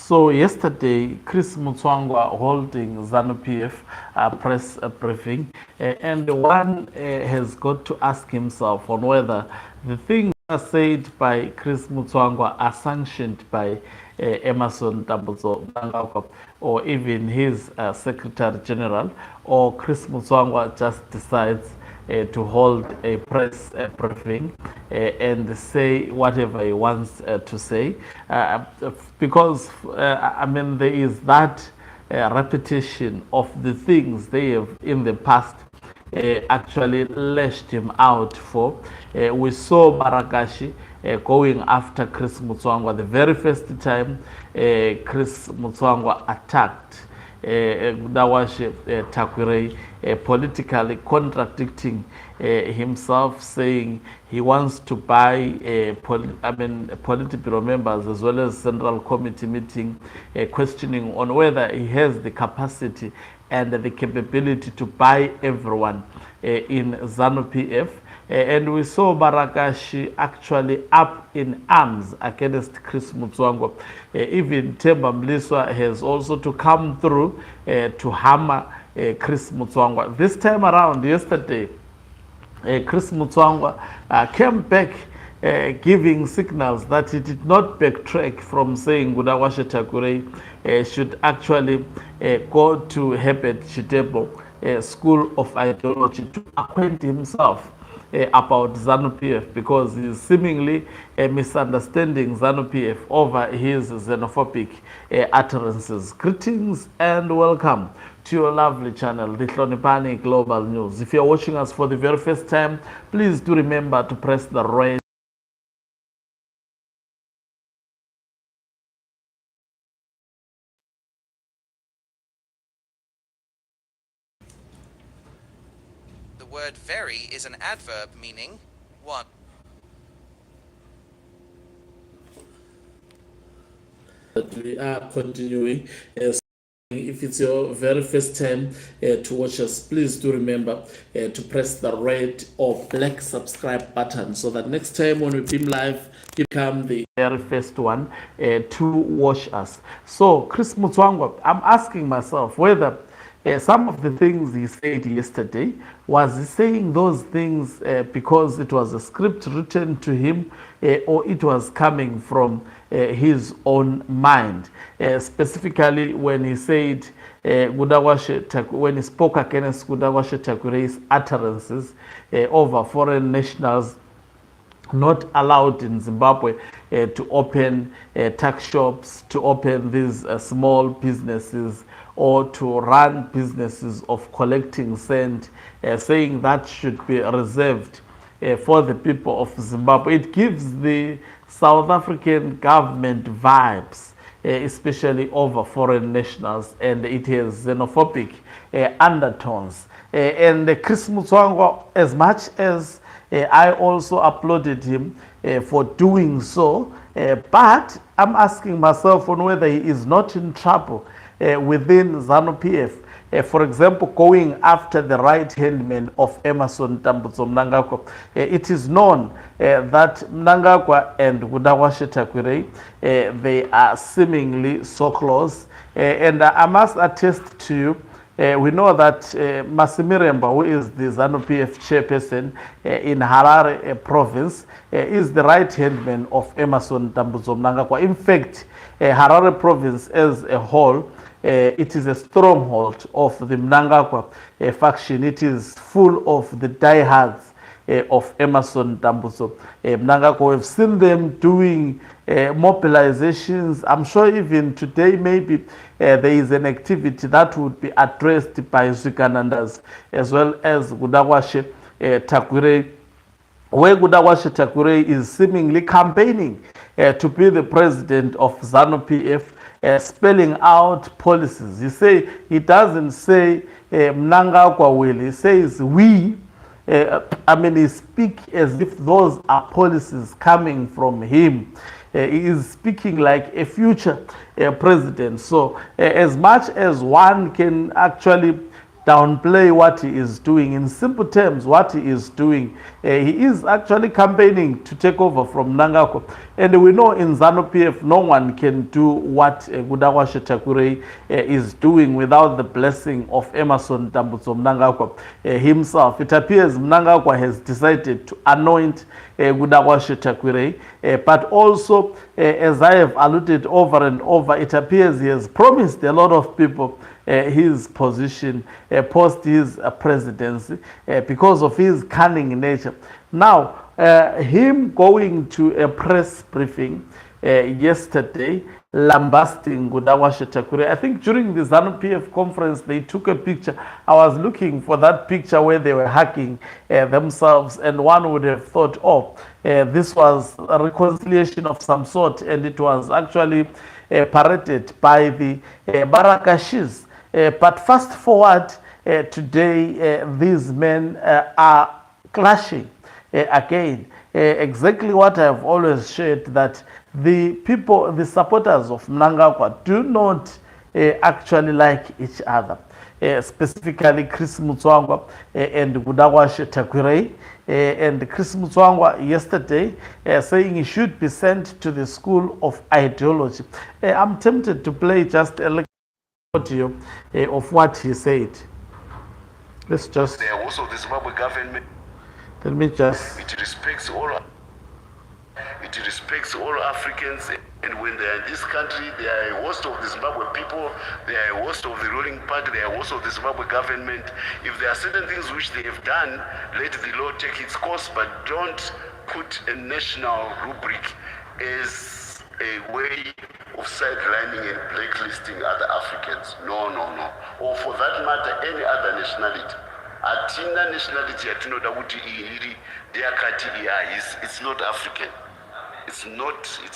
So yesterday, Chris Mutsvanga holding ZANU-PF press briefing, and one has got to ask himself on whether the things said by Chris Mutsvanga are sanctioned by Emerson Mnangagwa or even his Secretary General, or Chris Mutsvanga just decides to hold a press briefing and say whatever he wants to say, because I mean there is that repetition of the things they have in the past actually lashed him out for. We saw Barakashi going after Chris Mutsvanga the very first time Chris Mutsvanga attacked Tagwirei, politically contradicting himself, saying he wants to buy Politburo members as well as Central Committee meeting, questioning on whether he has the capacity and the capability to buy everyone in ZANU-PF. And we saw Barakashi actually up in arms against Chris Mutsvanga. Even Themba Mliswa has also to come through to hammer Chris Mutsvanga. This time around, yesterday, Chris Mutsvanga came back giving signals that he did not backtrack from saying Mnangagwa Tagwirei should actually go to Herbert Chitebo School of Ideology to acquaint himself about ZANU-PF, because he's seemingly misunderstanding ZANU-PF over his xenophobic utterances. Greetings and welcome to your lovely channel, the Hlonipani Global News. If you're watching us for the very first time, please do remember to press the red The word very is an adverb meaning one. that we are continuing. If it's your very first time to watch us, please do remember to press the red or black subscribe button so that next time when we beam live, you become the very first one to watch us. So, Chris Mutsvanga, I'm asking myself whether some of the things he said yesterday, was he saying those things because it was a script written to him, or it was coming from his own mind? Specifically when he said when he spoke against Mnangagwa Tagwirei's utterances over foreign nationals not allowed in Zimbabwe to open tuck shops, to open these small businesses, or to run businesses of collecting sand, saying that should be reserved for the people of Zimbabwe. It gives the South African government vibes, especially over foreign nationals, and it has xenophobic undertones. And Chris Mutsvanga, as much as I also applauded him for doing so, but I'm asking myself on whether he is not in trouble within ZANU-PF. For example, going after the right-hand man of Emerson Mnangagwa. It is known that Mnangagwa and Mnangagwa Tagwirei, they are seemingly so close. And I must attest to you, we know that Masimiremba, who is the ZANU-PF chairperson in Harare province, is the right-hand man of Emerson Mnangagwa. In fact, Harare province as a whole, it is a stronghold of the Mnangagwa faction. It is full of the diehards of Emerson Mnangagwa. We've seen them doing mobilizations. I'm sure even today maybe there is an activity that would be addressed by Ziganandas as well as Mnangagwa Tagwirei, where Mnangagwa Tagwirei is seemingly campaigning to be the president of ZANU-PF, spelling out policies. He doesn't say Mnangagwa will, he says we. He speaks as if those are policies coming from him. He is speaking like a future president. So as much as one can actually downplay what he is doing. In simple terms, what he is doing, he is actually campaigning to take over from Mnangagwa. And we know in ZANU-PF, no one can do what Mutanga Tagwirei is doing without the blessing of Emmerson Dambudzo Mnangagwa himself. It appears Mnangagwa has decided to anoint Mutanga Tagwirei, but also, as I have alluded over and over, it appears he has promised a lot of people his position post his presidency because of his cunning nature. Now, him going to a press briefing yesterday, lambasting Mutanga Tagwirei. I think during the ZANU-PF conference, they took a picture. I was looking for that picture where they were hugging themselves, and one would have thought, oh, this was a reconciliation of some sort, and it was actually paraded by the Barakashis. But fast forward today, these men are clashing again. Exactly what I have always shared, that the people, the supporters of Mnangagwa do not actually like each other. Specifically Chris Mutsvanga and Mutanga Tagwirei. And Chris Mutsvanga yesterday saying he should be sent to the school of ideology. I'm tempted to play just a little audio of what he said. Let's just. They are also the Zimbabwe government. Let me just. It respects all Africans, and when they are in this country, they are a host of the Zimbabwe people, they are a host of the ruling party, they are a host of the Zimbabwe government. If there are certain things which they have done, let the law take its course, but don't put a national rubric as a way of sidelining and blacklisting other Africans. No. Or for that matter, any other nationality. Atina nationality atinoda kuti iri deyakati it's not African. It's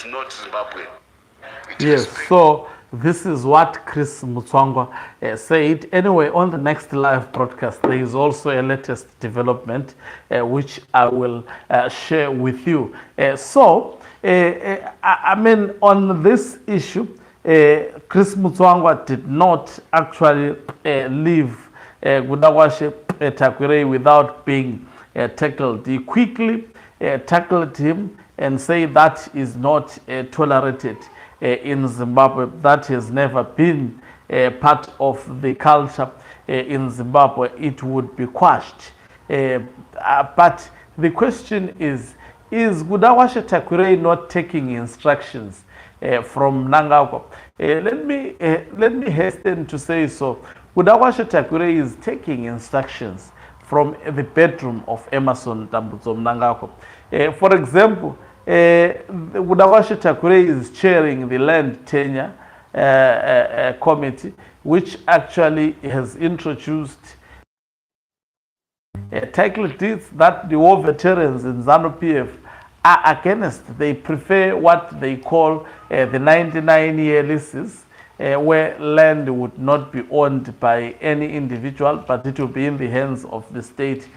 not Zimbabwean. Yes, so this is what Chris Mutsvanga said. Anyway, on the next live broadcast, there is also a latest development which I will share with you. I mean, on this issue, Chris Mutsvanga did not actually leave Mutanga Tagwirei without being tackled. He quickly tackled him and said that is not tolerated in Zimbabwe. That has never been part of the culture in Zimbabwe. It would be quashed. But the question is Mutanga Tagwirei not taking instructions from Mnangagwa? Let me hasten to say so. Mutanga Tagwirei is taking instructions from the bedroom of Emmerson Dambudzo Mnangagwa. For example, Mutanga Tagwirei is chairing the land tenure committee, which actually has introduced title deeds that the war veterans in ZANU-PF are against. They prefer what they call the 99-year leases, where land would not be owned by any individual, but it will be in the hands of the state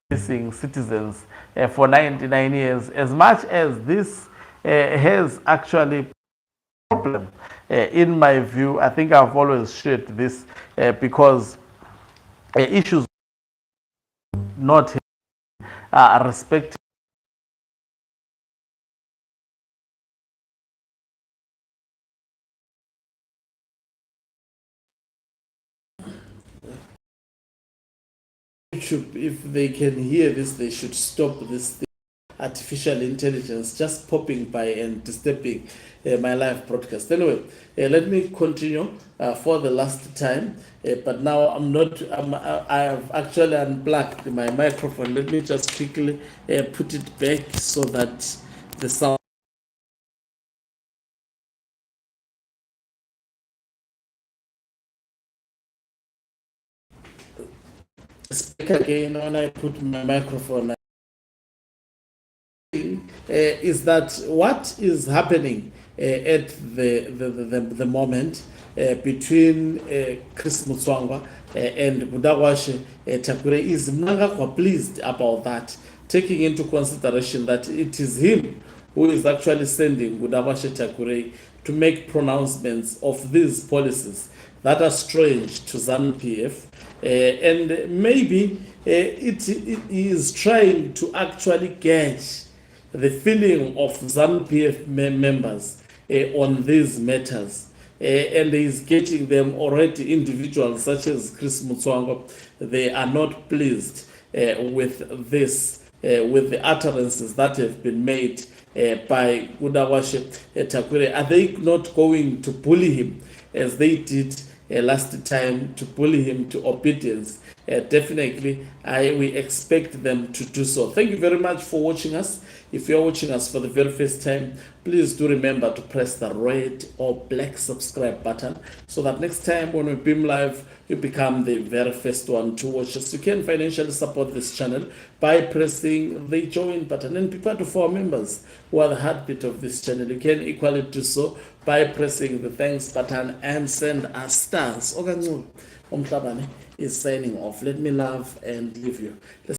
leasing citizens for 99 years. As much as this has actually a problem, in my view, I think I've always shared this because issues not respected. If they can hear this, they should stop this thing. Artificial intelligence just popping by and disturbing my live broadcast. Anyway, let me continue for the last time. But now I have actually unplugged my microphone. Let me just quickly put it back so that the sound. Speak again when I put my microphone. Is that what is happening at the moment between Chris Mutsvanga and Mutanga Tagwirei? Is Mnangagwa pleased about that, taking into consideration that it is him who is actually sending Mutanga Tagwirei to make pronouncements of these policies that are strange to ZANU-PF and maybe it is trying to actually gauge the feeling of ZANU-PF members on these matters. And is getting them already. Individuals such as Chris Mutsvanga, they are not pleased with this, with the utterances that have been made by Mnangagwa Tagwirei. Are they not going to bully him as they did last time, to bully him to obedience? Definitely, we expect them to do so. Thank you very much for watching us. If you're watching us for the very first time, please do remember to press the red or black subscribe button so that next time when we beam live, you become the very first one to watch us. You can financially support this channel by pressing the join button, and be part of our members who are the heartbeat of this channel. You can equally do so by pressing the thanks button and send us stars. Umhlabane is signing off. Let me love and leave you.